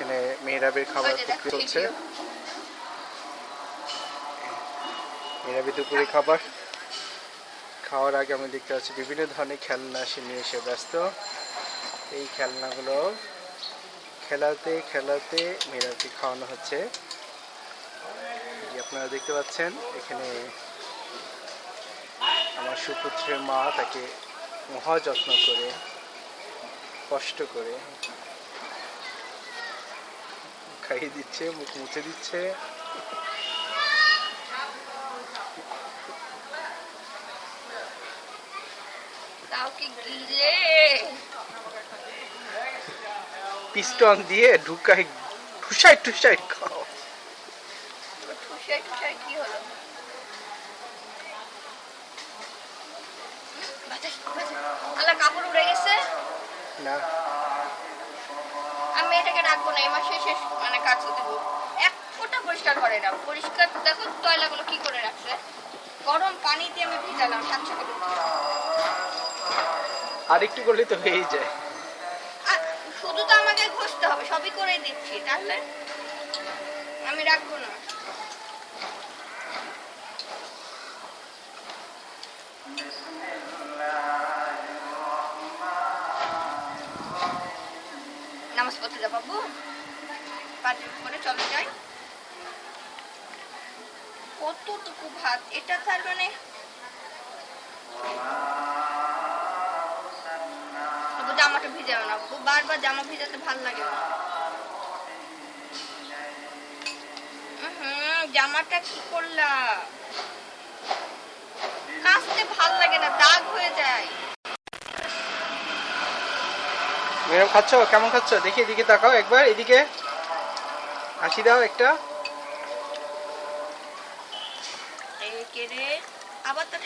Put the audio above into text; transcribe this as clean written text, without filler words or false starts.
এখানে মেহরাবের খাবার বিক্রি চলছে। মেহরাবের দুপুরে খাবার খাওয়ার আগে আমি দেখতে পাচ্ছি বিভিন্ন ধরনের খেলনা সে নিয়ে এসে ব্যস্ত। এই খেলনাগুলো খেলাতে খেলাতে মেহরাবকে খাওয়ানো হচ্ছে। আপনারা দেখতে পাচ্ছেন এখানে আমার সুপুত্রের মা তাকে মহা যত্ন করে কষ্ট করে খাইয়ে দিচ্ছে, মুখ মুছে দিচ্ছে। পিস্টন দিয়ে ঢুকাই ঠুসাই ঠুসাই খাও। কি হলো? আল্লাহ কাপড় উড়ে গেছে না, আমি এটাকে রাখবো না, এই মাসে শেষ মানে কাজ করতে দেবো। এক ফোঁটা পরিষ্কার করে না, পরিষ্কার দেখো তয়লাগুলো কি করে রাখছে। গরম পানি দিয়ে আমি ভিজালাম সাতশো করে। আর একটু করলে তো হয়েই যায়। শুধু তো আমাকে ঘষতে হবে, সবই করে দিচ্ছি, তাহলে আমি রাখবো না। নামাজ পড়তে যা বাবু, 5 মিনিট পরে চলে যাই। কতটুকু ভাত এটা, তার মানে জামাটা ভিজাও না, বারবার জামা ভিজাতে ভাল লাগে না। জামাটা কি করলা? কাচতে ভাল লাগে না, দাগ হয়ে যায়। মেরম খাচ্ছ? কেমন খাচ্ছ দেখি, এদিকে তাকাও একবার, এদিকে হাসি দাও একটা। আবার তো